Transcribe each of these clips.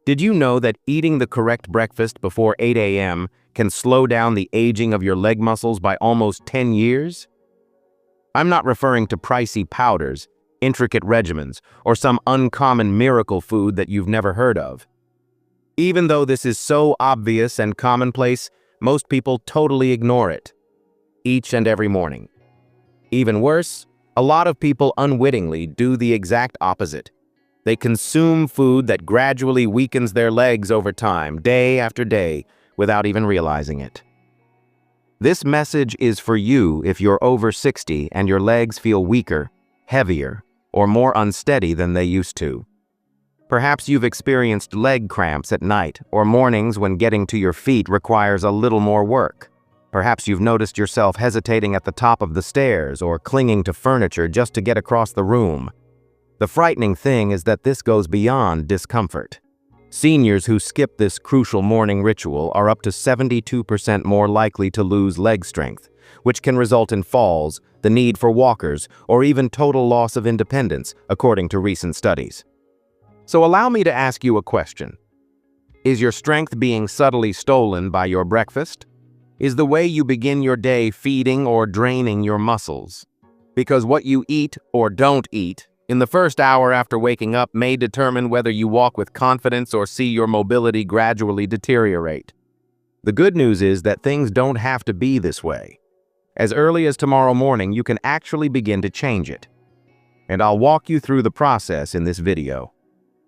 Did you know that eating the correct breakfast before 8 a.m. can slow down the aging of your leg muscles by almost 10 years? I'm not referring to pricey powders, intricate regimens, or some uncommon miracle food that you've never heard of. Even though this is so obvious and commonplace, most people totally ignore it, each and every morning. Even worse, a lot of people unwittingly do the exact opposite. They consume food that gradually weakens their legs over time, day after day, without even realizing it. This message is for you if you're over 60 and your legs feel weaker, heavier, or more unsteady than they used to. Perhaps you've experienced leg cramps at night or mornings when getting to your feet requires a little more work. Perhaps you've noticed yourself hesitating at the top of the stairs or clinging to furniture just to get across the room. The frightening thing is that this goes beyond discomfort. Seniors who skip this crucial morning ritual are up to 72% more likely to lose leg strength, which can result in falls, the need for walkers, or even total loss of independence, according to recent studies. So allow me to ask you a question. Is your strength being subtly stolen by your breakfast? Is the way you begin your day feeding or draining your muscles? Because what you eat or don't eat in the first hour after waking up may determine whether you walk with confidence or see your mobility gradually deteriorate. The good news is that things don't have to be this way. As early as tomorrow morning, you can actually begin to change it. And I'll walk you through the process in this video.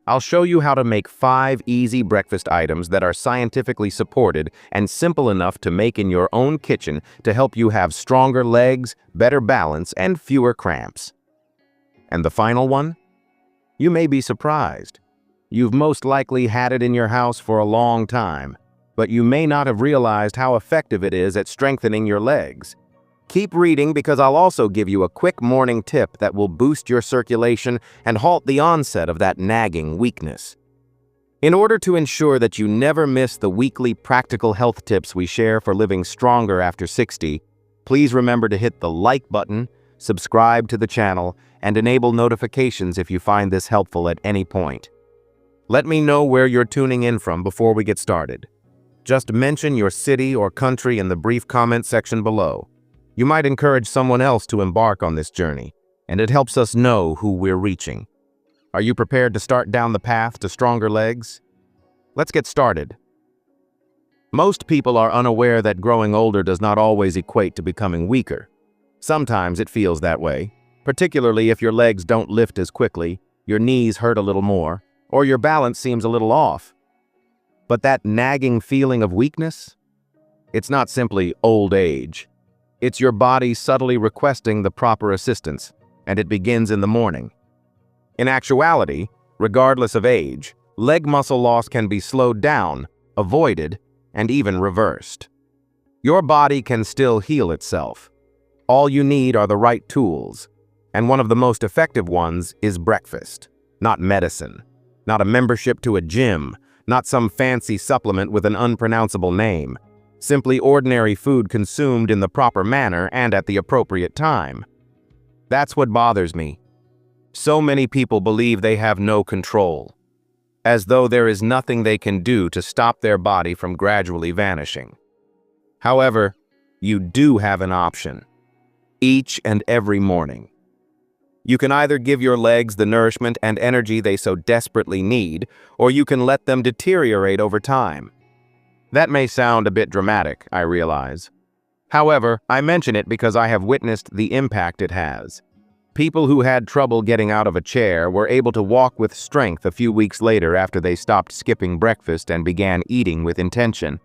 I'll show you how to make 5 easy breakfast items that are scientifically supported and simple enough to make in your own kitchen to help you have stronger legs, better balance, and fewer cramps. And the final one? You may be surprised. You've most likely had it in your house for a long time, but you may not have realized how effective it is at strengthening your legs. Keep reading because I'll also give you a quick morning tip that will boost your circulation and halt the onset of that nagging weakness. In order to ensure that you never miss the weekly practical health tips we share for living stronger after 60, please remember to hit the like button, subscribe to the channel, and enable notifications if you find this helpful at any point. Let me know where you're tuning in from before we get started. Just mention your city or country in the brief comment section below. You might encourage someone else to embark on this journey, and it helps us know who we're reaching. Are you prepared to start down the path to stronger legs? Let's get started. Most people are unaware that growing older does not always equate to becoming weaker. Sometimes it feels that way, particularly if your legs don't lift as quickly, your knees hurt a little more, or your balance seems a little off. But that nagging feeling of weakness? It's not simply old age. It's your body subtly requesting the proper assistance, and it begins in the morning. In actuality, regardless of age, leg muscle loss can be slowed down, avoided, and even reversed. Your body can still heal itself. All you need are the right tools, and one of the most effective ones is breakfast, not medicine, not a membership to a gym, not some fancy supplement with an unpronounceable name. Simply ordinary food consumed in the proper manner and at the appropriate time. That's what bothers me. So many people believe they have no control, as though there is nothing they can do to stop their body from gradually vanishing. However, you do have an option, each and every morning. You can either give your legs the nourishment and energy they so desperately need, or you can let them deteriorate over time. That may sound a bit dramatic, I realize. However, I mention it because I have witnessed the impact it has. People who had trouble getting out of a chair were able to walk with strength a few weeks later after they stopped skipping breakfast and began eating with intention.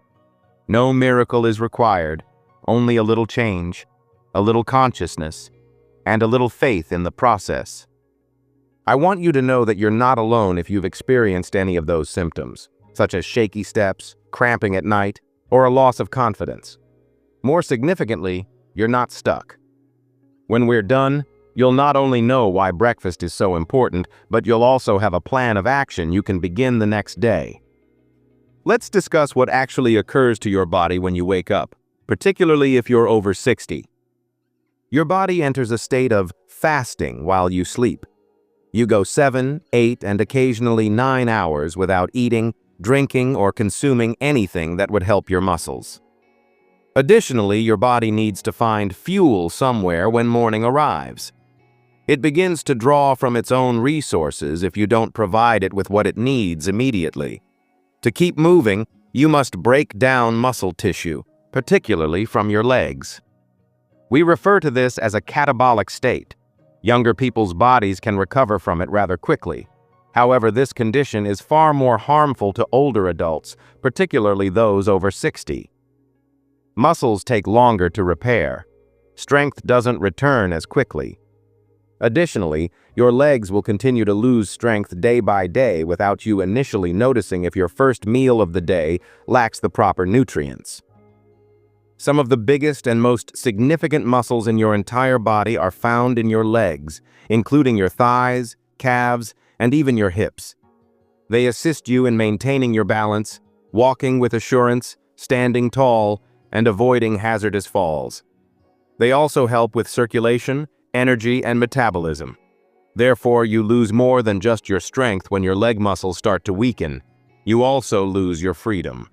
No miracle is required, only a little change, a little consciousness, and a little faith in the process. I want you to know that you're not alone if you've experienced any of those symptoms, such as shaky steps, cramping at night, or a loss of confidence. More significantly, you're not stuck. When we're done, you'll not only know why breakfast is so important, but you'll also have a plan of action you can begin the next day. Let's discuss what actually occurs to your body when you wake up, particularly if you're over 60. Your body enters a state of fasting while you sleep. You go 7, 8, and occasionally 9 hours without eating, drinking, or consuming anything that would help your muscles. Additionally, your body needs to find fuel somewhere when morning arrives. It begins to draw from its own resources if you don't provide it with what it needs immediately. To keep moving, you must break down muscle tissue, particularly from your legs. We refer to this as a catabolic state. Younger people's bodies can recover from it rather quickly. However, this condition is far more harmful to older adults, particularly those over 60. Muscles take longer to repair. Strength doesn't return as quickly. Additionally, your legs will continue to lose strength day by day without you initially noticing if your first meal of the day lacks the proper nutrients. Some of the biggest and most significant muscles in your entire body are found in your legs, including your thighs, calves, and even your hips. They assist you in maintaining your balance, walking with assurance, standing tall, and avoiding hazardous falls. They also help with circulation, energy, and metabolism. Therefore, you lose more than just your strength when your leg muscles start to weaken. You also lose your freedom.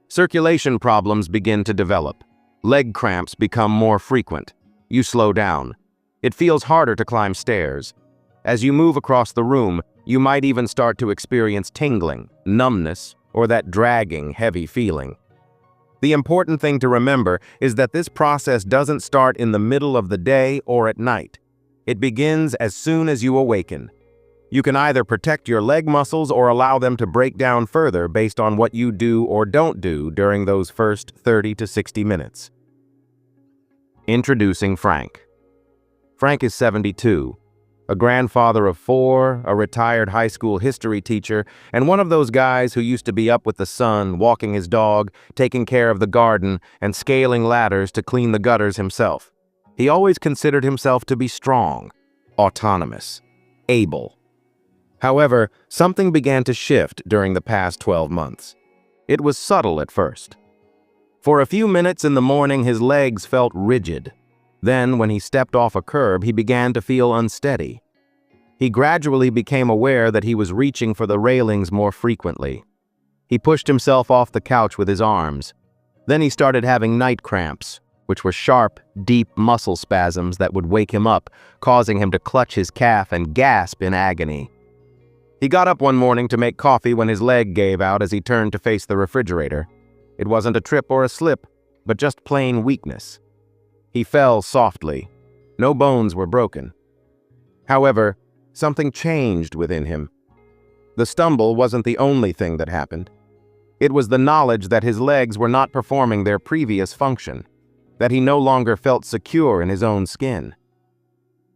Circulation problems begin to develop. Leg cramps become more frequent. You slow down. It feels harder to climb stairs. As you move across the room, you might even start to experience tingling, numbness, or that dragging, heavy feeling. The important thing to remember is that this process doesn't start in the middle of the day or at night. It begins as soon as you awaken. You can either protect your leg muscles or allow them to break down further based on what you do or don't do during those first 30 to 60 minutes. Introducing Frank. Frank is 72. A grandfather of 4, a retired high school history teacher, and one of those guys who used to be up with the sun, walking his dog, taking care of the garden, and scaling ladders to clean the gutters himself. He always considered himself to be strong, autonomous, able. However, something began to shift during the past 12 months. It was subtle at first. For a few minutes in the morning, his legs felt rigid. Then, when he stepped off a curb, he began to feel unsteady. He gradually became aware that he was reaching for the railings more frequently. He pushed himself off the couch with his arms. Then he started having night cramps, which were sharp, deep muscle spasms that would wake him up, causing him to clutch his calf and gasp in agony. He got up one morning to make coffee when his leg gave out as he turned to face the refrigerator. It wasn't a trip or a slip, but just plain weakness. He fell softly. No bones were broken. However, something changed within him. The stumble wasn't the only thing that happened. It was the knowledge that his legs were not performing their previous function, that he no longer felt secure in his own skin.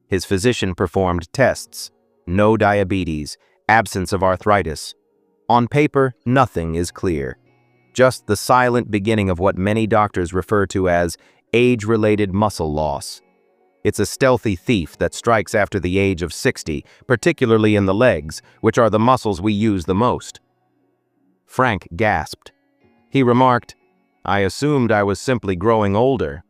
His physician performed tests. No diabetes, absence of arthritis. On paper, nothing is clear. Just the silent beginning of what many doctors refer to as age-related muscle loss. It's a stealthy thief that strikes after the age of 60, particularly in the legs, which are the muscles we use the most. Frank gasped. He remarked, "I assumed I was simply growing older.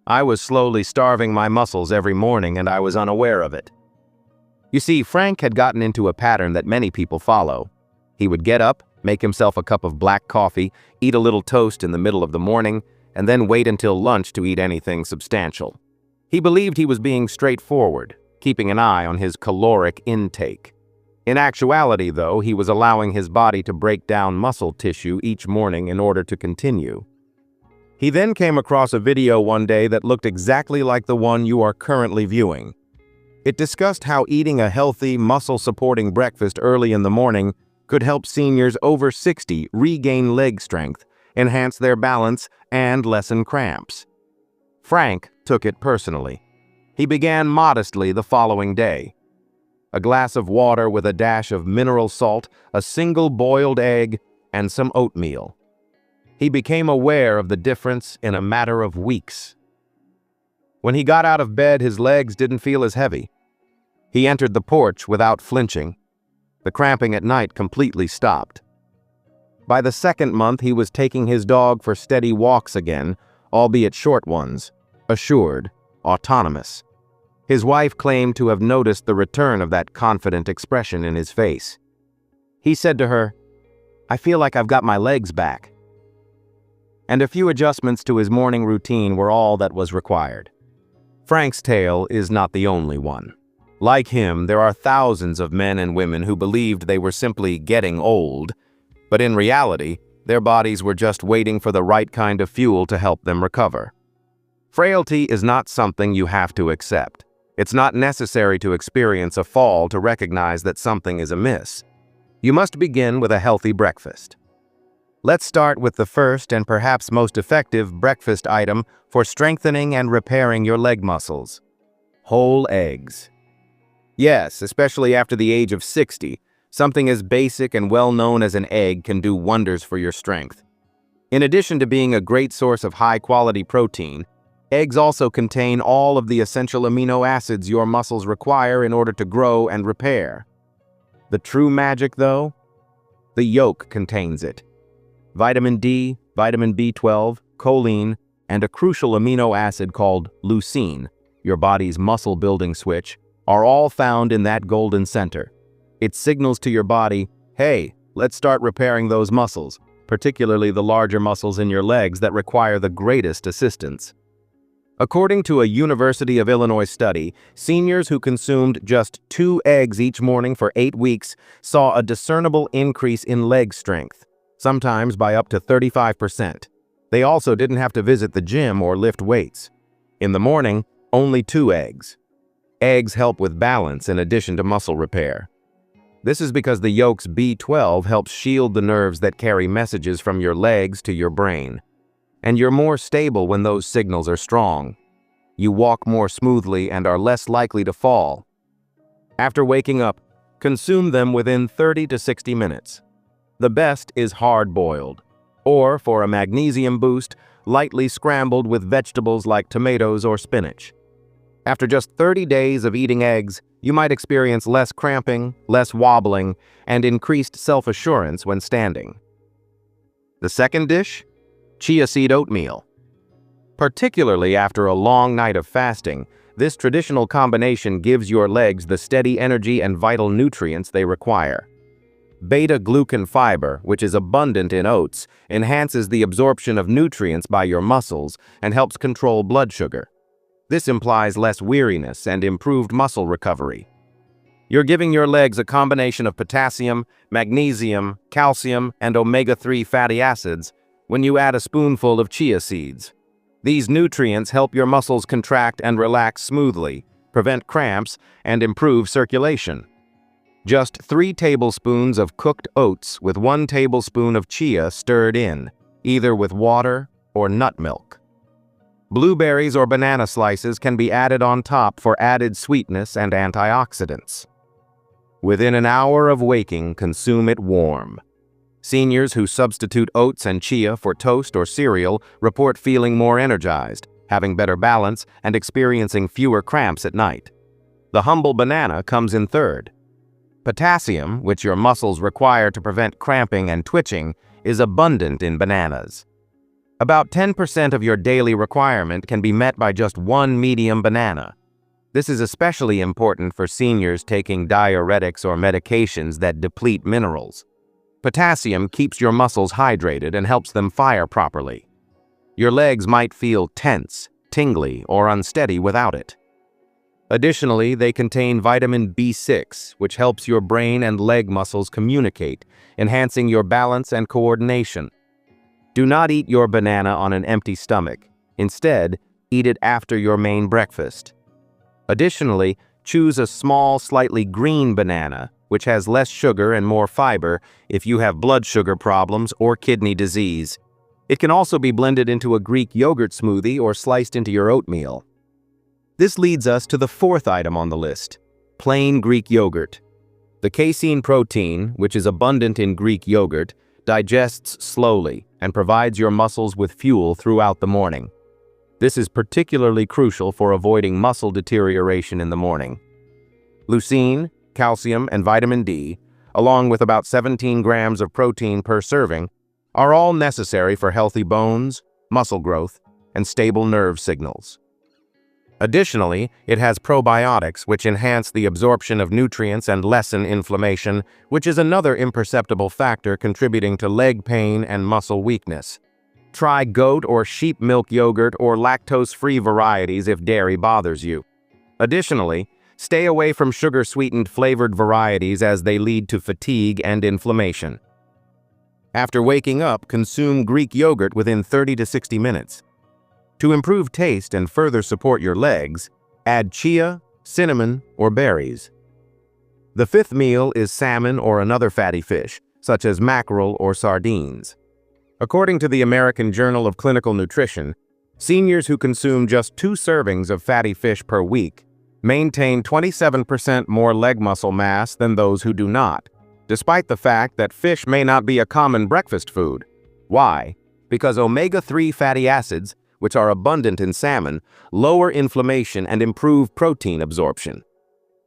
I was slowly starving my muscles every morning and I was unaware of it." You see, Frank had gotten into a pattern that many people follow. He would get up, make himself a cup of black coffee, eat a little toast in the middle of the morning, and then wait until lunch to eat anything substantial. He believed he was being straightforward, keeping an eye on his caloric intake. In actuality, though, he was allowing his body to break down muscle tissue each morning in order to continue. He then came across a video one day that looked exactly like the one you are currently viewing. It discussed how eating a healthy, muscle-supporting breakfast early in the morning could help seniors over 60 regain leg strength, enhance their balance, and lessen cramps. Frank took it personally. He began modestly the following day. A glass of water with a dash of mineral salt, a single boiled egg, and some oatmeal. He became aware of the difference in a matter of weeks. When he got out of bed, his legs didn't feel as heavy. He entered the porch without flinching. The cramping at night completely stopped. By the second month, he was taking his dog for steady walks again, albeit short ones, assured, autonomous. His wife claimed to have noticed the return of that confident expression in his face. He said to her, "I feel like I've got my legs back." And a few adjustments to his morning routine were all that was required. Frank's tale is not the only one. Like him, there are thousands of men and women who believed they were simply getting old, but in reality, their bodies were just waiting for the right kind of fuel to help them recover. Frailty is not something you have to accept. It's not necessary to experience a fall to recognize that something is amiss. You must begin with a healthy breakfast. Let's start with the first and perhaps most effective breakfast item for strengthening and repairing your leg muscles: whole eggs. Yes, especially after the age of 60, something as basic and well known as an egg can do wonders for your strength. In addition to being a great source of high-quality protein, eggs also contain all of the essential amino acids your muscles require in order to grow and repair. The true magic, though? The yolk contains it. Vitamin D, vitamin B12, choline, and a crucial amino acid called leucine, your body's muscle-building switch, are all found in that golden center. It signals to your body, hey, let's start repairing those muscles, particularly the larger muscles in your legs that require the greatest assistance. According to a University of Illinois study, seniors who consumed just 2 eggs each morning for 8 weeks saw a discernible increase in leg strength, sometimes by up to 35%. They also didn't have to visit the gym or lift weights. In the morning, only 2 eggs. Eggs help with balance in addition to muscle repair. This is because the yolk's B12 helps shield the nerves that carry messages from your legs to your brain. And you're more stable when those signals are strong. You walk more smoothly and are less likely to fall. After waking up, consume them within 30 to 60 minutes. The best is hard-boiled, or for a magnesium boost, lightly scrambled with vegetables like tomatoes or spinach. After just 30 days of eating eggs, you might experience less cramping, less wobbling, and increased self-assurance when standing. The second dish? Chia seed oatmeal. Particularly after a long night of fasting, this traditional combination gives your legs the steady energy and vital nutrients they require. Beta-glucan fiber, which is abundant in oats, enhances the absorption of nutrients by your muscles and helps control blood sugar. This implies less weariness and improved muscle recovery. You're giving your legs a combination of potassium, magnesium, calcium, and omega-3 fatty acids when you add a spoonful of chia seeds. These nutrients help your muscles contract and relax smoothly, prevent cramps, and improve circulation. Just 3 tablespoons of cooked oats with 1 tablespoon of chia stirred in, either with water or nut milk. Blueberries or banana slices can be added on top for added sweetness and antioxidants. Within an hour of waking, consume it warm. Seniors who substitute oats and chia for toast or cereal report feeling more energized, having better balance, and experiencing fewer cramps at night. The humble banana comes in third. Potassium, which your muscles require to prevent cramping and twitching, is abundant in bananas. About 10% of your daily requirement can be met by just 1 medium banana. This is especially important for seniors taking diuretics or medications that deplete minerals. Potassium keeps your muscles hydrated and helps them fire properly. Your legs might feel tense, tingly, or unsteady without it. Additionally, they contain vitamin B6, which helps your brain and leg muscles communicate, enhancing your balance and coordination. Do not eat your banana on an empty stomach. Instead, eat it after your main breakfast. Additionally, choose a small, slightly green banana, which has less sugar and more fiber if you have blood sugar problems or kidney disease. It can also be blended into a Greek yogurt smoothie or sliced into your oatmeal. This leads us to the fourth item on the list: plain Greek yogurt. The casein protein, which is abundant in Greek yogurt, digests slowly and provides your muscles with fuel throughout the morning. This is particularly crucial for avoiding muscle deterioration in the morning. Leucine, calcium, and vitamin D, along with about 17 grams of protein per serving, are all necessary for healthy bones, muscle growth, and stable nerve signals. Additionally, it has probiotics which enhance the absorption of nutrients and lessen inflammation, which is another imperceptible factor contributing to leg pain and muscle weakness. Try goat or sheep milk yogurt or lactose-free varieties if dairy bothers you. Additionally, stay away from sugar-sweetened flavored varieties as they lead to fatigue and inflammation. After waking up, consume Greek yogurt within 30 to 60 minutes. To improve taste and further support your legs, add chia, cinnamon, or berries. The fifth meal is salmon or another fatty fish, such as mackerel or sardines. According to the American Journal of Clinical Nutrition, seniors who consume just 2 servings of fatty fish per week maintain 27% more leg muscle mass than those who do not, despite the fact that fish may not be a common breakfast food. Why? Because omega-3 fatty acids, which are abundant in salmon, lower inflammation and improve protein absorption.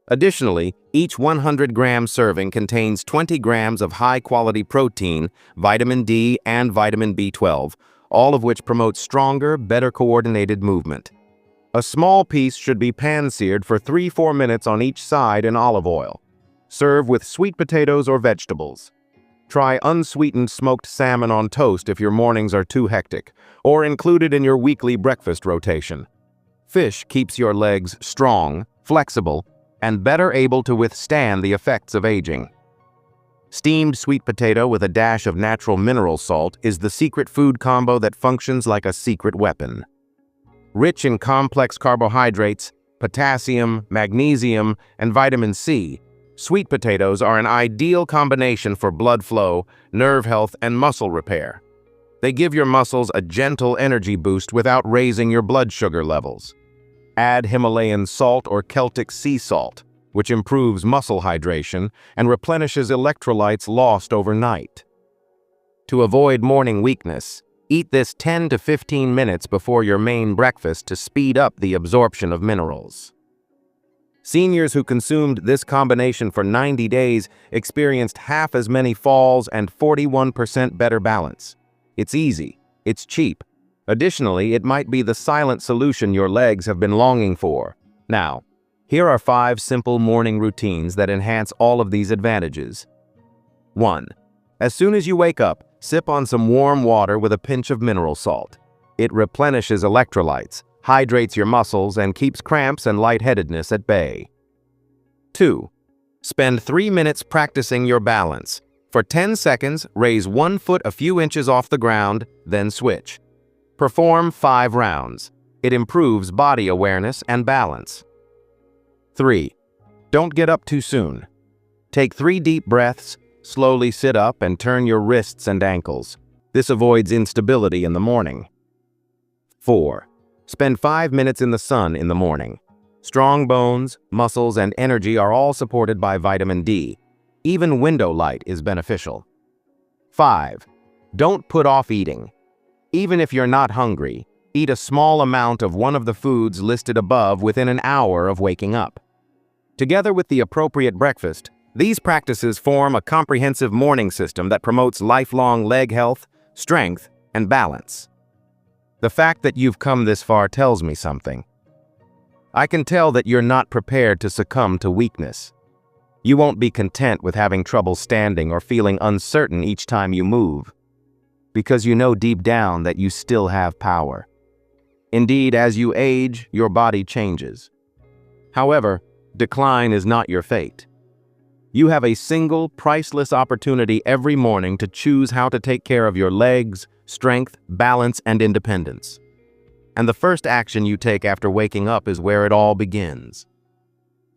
Additionally, each 100-gram serving contains 20 grams of high-quality protein, vitamin D, and vitamin B12, all of which promote stronger, better coordinated movement. A small piece should be pan-seared for 3-4 minutes on each side in olive oil. Serve with sweet potatoes or vegetables. Try unsweetened smoked salmon on toast if your mornings are too hectic, or include it in your weekly breakfast rotation. Fish keeps your legs strong, flexible, and better able to withstand the effects of aging. Steamed sweet potato with a dash of natural mineral salt is the secret food combo that functions like a secret weapon. Rich in complex carbohydrates, potassium, magnesium, and vitamin C, sweet potatoes are an ideal combination for blood flow, nerve health, and muscle repair. They give your muscles a gentle energy boost without raising your blood sugar levels. Add Himalayan salt or Celtic sea salt, which improves muscle hydration and replenishes electrolytes lost overnight. To avoid morning weakness, eat this 10 to 15 minutes before your main breakfast to speed up the absorption of minerals. Seniors who consumed this combination for 90 days experienced half as many falls and 41% better balance. It's easy, it's cheap. Additionally, it might be the silent solution your legs have been longing for. Now, here are 5 simple morning routines that enhance all of these advantages. 1. As soon as you wake up, sip on some warm water with a pinch of mineral salt. It replenishes electrolytes, hydrates your muscles, and keeps cramps and lightheadedness at bay. 2. Spend 3 minutes practicing your balance. For 10 seconds, raise 1 foot a few inches off the ground, then switch. Perform 5 rounds. It improves body awareness and balance. 3. Don't get up too soon. Take 3 deep breaths, slowly sit up and turn your wrists and ankles. This avoids instability in the morning. 4. Spend 5 minutes in the sun in the morning. Strong bones, muscles, and energy are all supported by vitamin D. Even window light is beneficial. 5. Don't put off eating. Even if you're not hungry, eat a small amount of one of the foods listed above within an hour of waking up. Together with the appropriate breakfast, these practices form a comprehensive morning system that promotes lifelong leg health, strength, and balance. The fact that you've come this far tells me something. I can tell that you're not prepared to succumb to weakness. You won't be content with having trouble standing or feeling uncertain each time you move, because you know deep down that you still have power. Indeed, as you age, your body changes. However, decline is not your fate. You have a single, priceless opportunity every morning to choose how to take care of your legs, strength, balance, and independence. And the first action you take after waking up is where it all begins.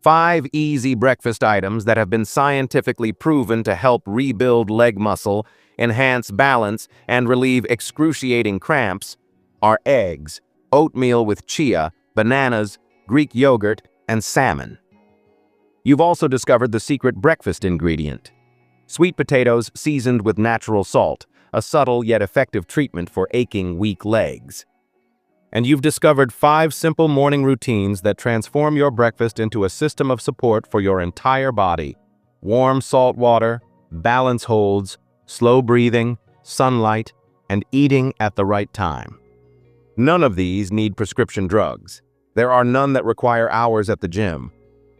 5 easy breakfast items that have been scientifically proven to help rebuild leg muscle, enhance balance, and relieve excruciating cramps are eggs, oatmeal with chia, bananas, Greek yogurt, and salmon. You've also discovered the secret breakfast ingredient: sweet potatoes seasoned with natural salt, a subtle yet effective treatment for aching, weak legs. And you've discovered 5 simple morning routines that transform your breakfast into a system of support for your entire body: warm salt water, balance holds, slow breathing, sunlight, and eating at the right time. None of these need prescription drugs. There are none that require hours at the gym.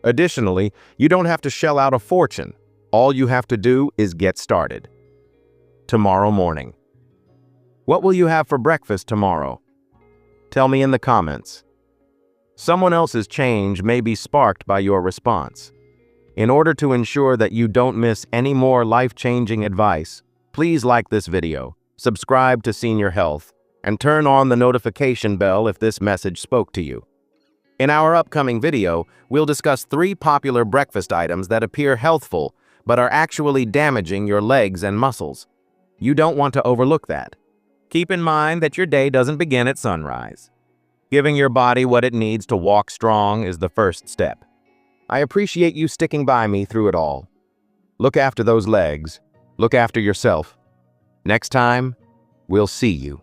Additionally, you don't have to shell out a fortune. All you have to do is get started. Tomorrow morning. What will you have for breakfast tomorrow? Tell me in the comments. Someone else's change may be sparked by your response. In order to ensure that you don't miss any more life-changing advice, please like this video, subscribe to Senior Health, and turn on the notification bell if this message spoke to you. In our upcoming video, we'll discuss 3 popular breakfast items that appear healthful but are actually damaging your legs and muscles. You don't want to overlook that. Keep in mind that your day doesn't begin at sunrise. Giving your body what it needs to walk strong is the first step. I appreciate you sticking by me through it all. Look after those legs. Look after yourself. Next time, we'll see you.